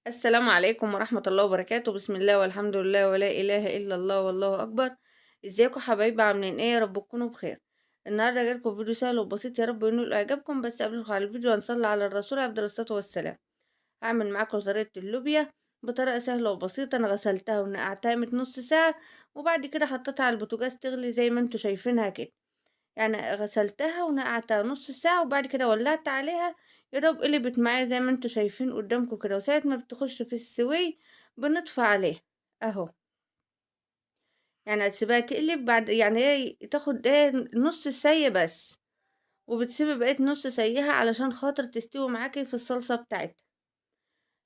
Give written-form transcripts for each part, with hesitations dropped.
السلام عليكم ورحمة الله وبركاته، بسم الله والحمد لله ولا إله إلا الله والله أكبر. ازيكم حبايبي عاملين ايه؟ يا رب تكونوا بخير. النهارده جايلكم فيديو سهل وبسيط، يا رب ينول إعجابكم. بس قبل على الفيديو هنصلي على الرسول عليه الصلاة والسلام. هعمل معاكم طريقة اللوبيا بطريقة سهلة وبسيطة. أنا غسلتها ونقعتها من نص ساعة، وبعد كده حطيتها على البوتاجاز تغلي زي ما انتوا شايفينها كده. يعني غسلتها ونقعتها نص ساعة وبعد كده ولعت عليها، يا دوب قلبت معايا زي ما انتوا شايفين قدامكم كده. وساعة ما بتخش في السوي بنطفي عليها اهو. يعني هتسيبها تقلب بعد يعني ايه تاخد ايه نص سي بس، وبتسيبي بقيت نص سيها علشان خاطر تستوي معاكي في الصلصة بتاعتها.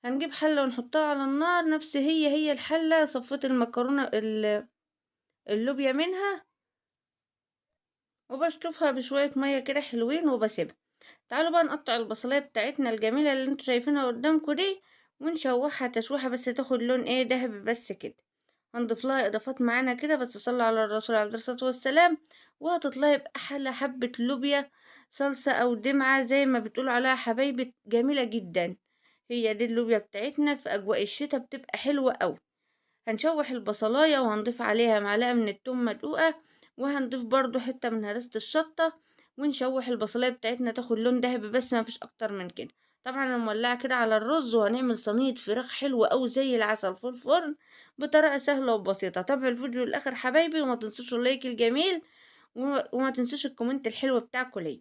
هنجيب حلة ونحطها على النار، نفس هي الحلة. صفيت المكرونة اللوبيا منها وبشطفها بشوية مية كده حلوين وبسيبها. تعالوا بقى نقطع البصلاية بتاعتنا الجميلة اللي انتوا شايفينها قدامكم دي، ونشوحها تشويحة بس تاخد لون ايه دهبي بس كده. هنضيف لها اضافات معانا كده، بس صلى على الرسول عليه الصلاة والسلام. وهتطلعي بأحلى حبة لوبيا، صلصة او دمعة زي ما بتقولوا عليها حبايبي، جميلة جدا. هي دي اللوبيا بتاعتنا في اجواء الشتاء، بتبقى حلوة اوي. هنشوح البصلاية وهنضيف عليها معلقة من التوم مدقوقة، وهنضيف برضو حتة من هرسة الشطة، ونشوح البصلاية بتاعتنا تاخد لون دهبي بس ما فيش اكتر من كده. طبعا انا مولعة كده على الرز، وهنعمل صينية فراخ حلوة اوي زي العسل في الفرن بطريقة سهلة وبسيطة. تابعوا الفيديو للاخر حبايبي، وما تنسوش اللايك الجميل، وما تنسوش الكومنت الحلو بتاعكم ليا.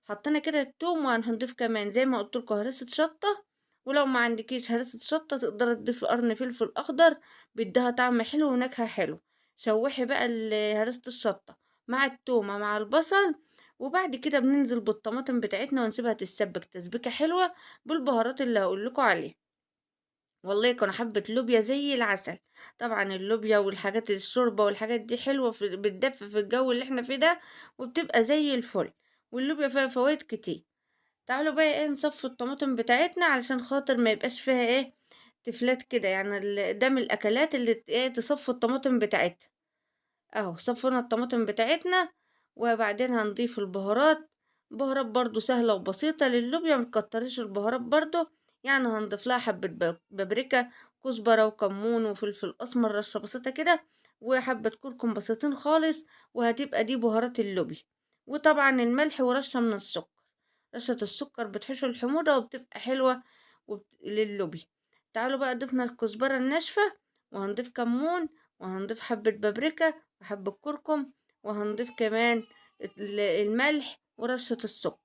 حطينا كده التوم، وهنضيف كمان زي ما قلت لكم هرسة شطة. ولو ما عندكيش هرسة شطة تقدري تضيفي قرن فلفل اخضر، بيديها طعم حلو ونكهة حلو. شوحي بقى هرسة الشطة مع التومة مع البصل، وبعد كده بننزل بالطماطم بتاعتنا ونسيبها تتسبك تسبيكة حلوة بالبهارات اللي هقول لكم عليها. والله كانوا حبة لوبيا زي العسل. طبعا اللوبيا والحاجات الشوربة والحاجات دي حلوة بتدفي في الجو اللي احنا فيه ده، وبتبقى زي الفل. واللوبيا فيها فوائد كتير. تعالوا بقى ايه نصفي الطماطم بتاعتنا علشان خاطر ما يبقاش فيها ايه تفلات كده. يعني ده من الاكلات اللي ايه تصفي الطماطم بتاعتها. اهو صفينا الطماطم بتاعتنا، وبعدين هنضيف البهارات. بهارات برضو سهلة وبسيطة للوبيا، متكتريش البهارات برضو. يعني هنضيف لها حبة بابريكا، كزبرة وكمون وفلفل اسمر رشة بسيطة كده، وحبة كركم بسيطين خالص. وهتبقى دي بهارات اللوبيا. وطبعا الملح ورشة من السكر. رشة السكر بتحشو الحموضة وبتبقى حلوة للوبيا. تعالوا بقى ضفنا الكزبرة الناشفة، وهنضيف كمون، وهنضيف حبة بابريكا وحبة كركم، وهنضيف كمان الملح ورشة السكر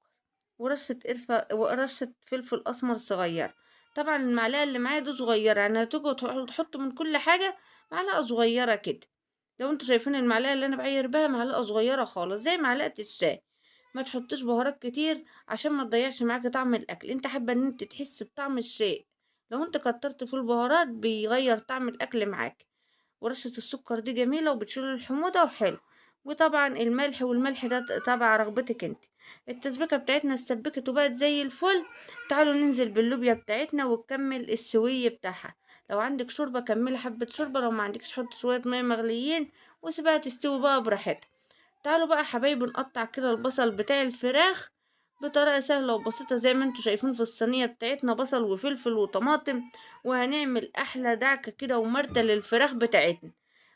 ورشة قرفة ورشة فلفل أسمر صغير. طبعا المعلقة اللي معايا دي صغيرة، يعني هتيجوا تحطوا من كل حاجة معلقة صغيرة كده. لو انتوا شايفين المعلقة اللي أنا بعير بها معلقة صغيرة خالص زي معلقة الشاي. ما تحطيش بهارات كتير عشان ما تضيعش معاكي طعم الأكل. انت حابة ان انت تحسي بطعم الشيء، لو انت كترت في البهارات بيغير طعم الأكل معاك. ورشة السكر دي جميلة وبتشيل الحموضة وحلو. وطبعا الملح، والملح ده تبع رغبتك انت. التسبيكة بتاعتنا اتسبكت وبقت زي الفل. تعالوا ننزل باللوبيا بتاعتنا ونكمل السوية بتاعها. لو عندك شوربة كملي حبة شوربة، لو ما عندكش حط شوية مية مغليين وسيبها تستوي بقى براحتها. تعالوا بقى حبايبي نقطع كده البصل بتاع الفراخ بطريقة سهلة وبسيطة زي ما انتوا شايفين في الصينية بتاعتنا، بصل وفلفل وطماطم. وهنعمل احلى دعكة كده ومرتة للفراخ بتاعتنا.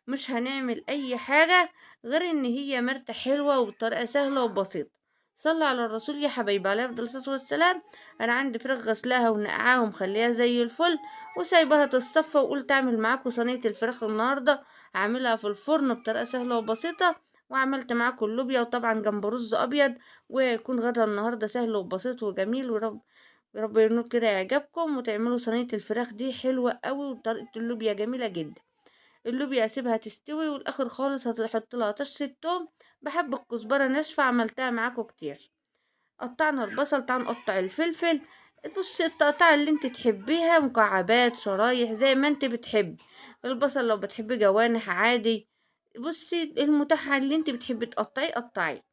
مش هنعمل اي حاجة غير ان هي مرتة حلوة وبطريقة سهلة وبسيطة. صلى على الرسول يا حبايبي عليه افضل الصلاة والسلام. انا عندي فراخ غسلاها ونقعاها ومخليها زي الفل، وسايباها تتصفى، وقلت اعمل معاكم صينية الفراخ النهاردة. هعملها في الفرن بطريقة سهلة وبسيطة. وعملت معاكم اللوبيا، وطبعا جنب رز ابيض. ويكون غدا النهارده سهل وبسيط وجميل. ورب ينور كده يعجبكم، وتعملوا صينية الفراخ دي حلوة قوي. وطريقة اللوبيا جميلة جدا. اللوبيا اسيبها تستوي، والاخر خالص هتحط لها طشة توم بحب الكزبرة ناشفة، عملتها معاكم كتير. قطعنا البصل، تعالوا نقطع الفلفل. بصي التقطيع اللي انت تحبيها، مكعبات شرايح زي ما انت بتحبي. البصل لو بتحبي جوانح عادي. بصي المتاح اللي انت بتحبي تقطعيه قطعيه.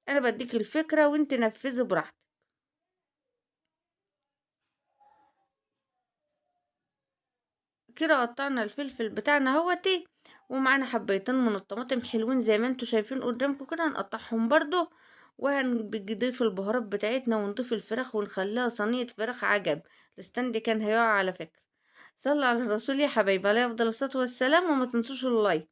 انا بديك الفكرة وانت نفذي براحتك. كده قطعنا الفلفل بتاعنا اهوتي، ومعانا حبيتين من الطماطم حلوين زي ما انتوا شايفين قدامكم كده، هنقطعهم برضو. وهنضيف البهارات بتاعتنا ونضيف الفراخ ونخليها صينية فراخ عجب. الستاند كان هيقع على فكرة. صلوا على الرسول يا حبايبي عليه افضل الصلاة والسلام، وما تنسوش اللايك.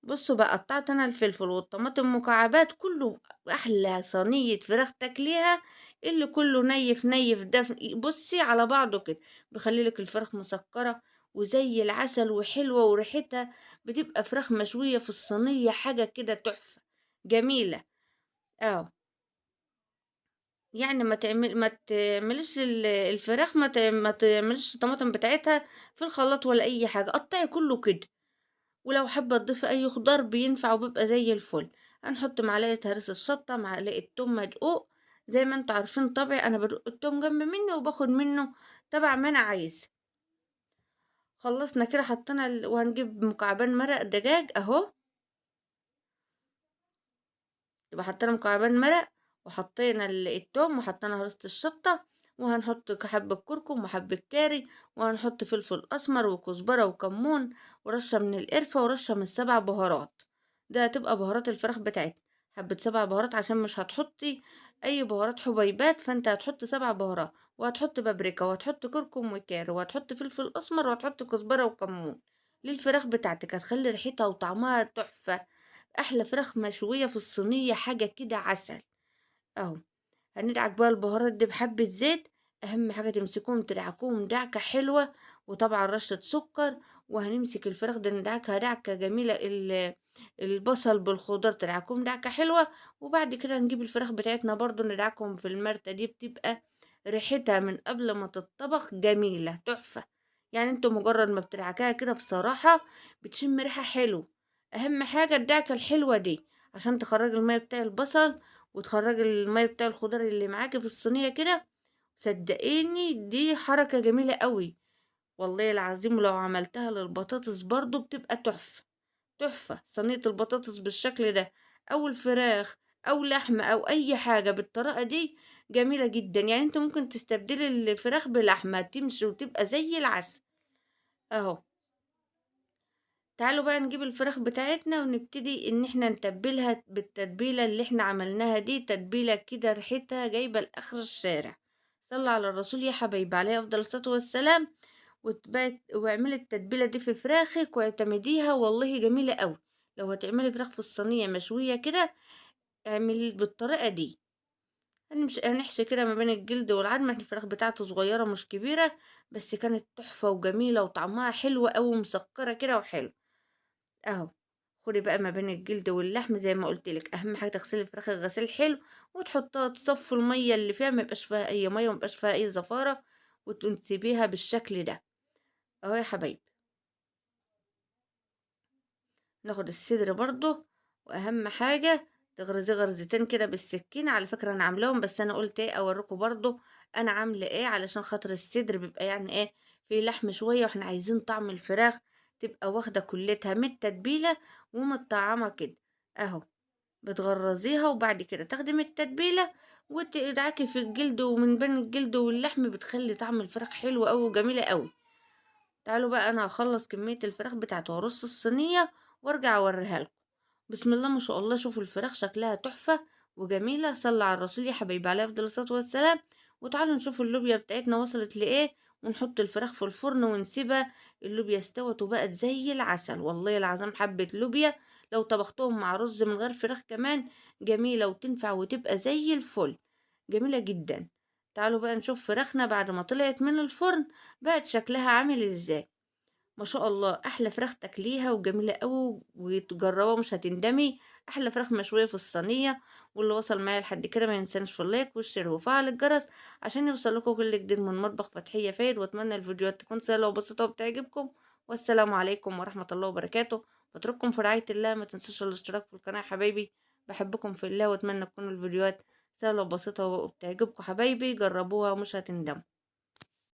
بصوا بقى، قطعت انا الفلفل والطماطم مكعبات كله. احلى صينية فراخ تاكليها، اللي كله نيف نيف ده بصي على بعضه كده، بيخليلك الفراخ مسكرة وزي العسل وحلوة، وريحتها بتبقى فراخ مشوية في الصينية، حاجة كده تحفة جميلة. اه، يعني ما تعمليش الفراخ، ما تعمليش الطماطم بتاعتها في الخلاط ولا اي حاجة، قطعي كله كده. ولو حابة تضيفي أي خضار بينفع وبيبقى زي الفل. هنحط معلقة هرس الشطة، معلقة توم مدقوق. زي ما انتوا عارفين طبعي أنا بدق التوم جنب مني وباخد منه تبع ما أنا عايزة. خلصنا كده، حطينا وهنجيب مكعبين مرق دجاج أهو. يبقى حطينا مكعبين مرق، وحطينا التوم، وحطينا هرسة الشطة، وهنحط حبة كركم وحبة كاري، وهنحط فلفل أسمر وكزبرة وكمون، ورشة من القرفة، ورشة من السبع بهارات. ده هتبقى بهارات الفراخ بتاعتنا. حبة سبع بهارات عشان مش هتحطي أي بهارات حبيبات، فانت هتحط سبع بهارات، وهتحط بابريكا، وهتحط كركم وكاري، وهتحط فلفل أسمر، وهتحط كزبرة وكمون للفراخ بتاعتك، هتخلي ريحتها وطعمها تحفة. احلى فراخ مشوية في الصينية، حاجة كده عسل. اهو، هندعك بقى البهارات دي بحبة زيت. اهم حاجة تمسكوهم تدعكوهم دعكة حلوة، وطبعا رشة سكر. وهنمسك الفراخ دي ندعكها دعكة جميلة، البصل بالخضار تدعكوهم دعكة حلوة. وبعد كده نجيب الفراخ بتاعتنا برضو ندعكهم في المرتة دي، بتبقى ريحتها من قبل ما تتطبخ جميلة تحفة. يعني انتوا مجرد ما بتدعكاها كده بصراحة بتشم ريحة حلو. اهم حاجة الدعكة الحلوة دي عشان تخرج المية بتاع البصل، وتخرجي المية بتاع الخضار اللي معاكي في الصينية كده. صدقيني دي حركة جميلة قوي، والله العظيم. ولو عملتها للبطاطس برضو بتبقى تحفة. تحفة صينية البطاطس بالشكل ده، او الفراخ، او لحمة، او اي حاجة بالطريقة دي، جميلة جدا. يعني انت ممكن تستبدلي الفراخ بلحمة تمشي وتبقى زي العسل. اهو، تعالوا بقى نجيب الفراخ بتاعتنا ونبتدي ان احنا نتبلها بالتتبيلة اللي احنا عملناها دي، تتبيلة كده ريحتها جايبة لآخر الشارع. صلى على الرسول يا حبايبي عليه افضل الصلاة والسلام. واعملي التتبيلة دي في فراخك واعتمديها، والله جميلة قوي. لو هتعملي فراخ في الصينية مشوية كده، اعملي بالطريقة دي. هنحشي كده ما بين الجلد والعظم. الفراخ بتاعته صغيرة مش كبيرة، بس كانت تحفة وجميلة وطعمها حلو قوي، مسكرة كده وحلو. اهو، خدي بقى ما بين الجلد واللحم زي ما قلت لك. اهم حاجه تغسلي الفراخ غسيل حلو، وتحطها تصفي الميه اللي فيها، ما يبقاش فيها اي ميه وما يبقاش فيها اي زفاره، وتسيبيها بالشكل ده. اهو يا حبايبي، ناخد الصدر برضو. واهم حاجه تغرزي غرزتين كده بالسكينه. على فكره انا عاملاهم، بس انا قلت ايه اوريكم برضو انا عامله ايه، علشان خاطر الصدر بيبقى يعني ايه في لحم شويه، واحنا عايزين طعم الفراخ تبقى واخده كلتها من التتبيله ومتطعمه كده. اهو، بتغرزيها، وبعد كده تاخدي من التتبيله وتدعكي في الجلد، ومن بين الجلد واللحم بتخلي طعم الفراخ حلو قوي وجميله قوي. تعالوا بقى انا هخلص كميه الفراخ بتاعته وارص الصينيه وارجع اوريها لكم. بسم الله ما شاء الله، شوفوا الفراخ شكلها تحفه وجميله. صلى على الرسول يا حبايبي عليه افضل الصلاه والسلام. وتعالوا نشوف اللوبيا بتاعتنا وصلت لايه، ونحط الفراخ في الفرن ونسيبها. اللوبيا استوت وبقت زي العسل، والله العظيم حبة لوبيا لو طبختهم مع رز من غير فراخ كمان جميلة، وتنفع وتبقى زي الفل، جميلة جدا. تعالوا بقى نشوف فراخنا بعد ما طلعت من الفرن بقت شكلها عامل ازاي. ما شاء الله، احلى فراخ تاكليها وجميله قوي، وتجربها مش هتندمي. احلى فراخ مشويه في الصينيه. واللي وصل معايا لحد كده ما ينساش في اللايك والشير وفعل الجرس عشان يوصل لكم كل جديد من مطبخ فتحيه فايد. واتمنى الفيديوهات تكون سهله وبسيطه وبتعجبكم. والسلام عليكم ورحمه الله وبركاته. بترككم في رعايه الله، ما تنسوش الاشتراك في القناه يا حبايبي. بحبكم في الله، واتمنى تكون الفيديوهات سهله وبسيطه وبتعجبكم حبايبي. جربوها ومش هتندموا.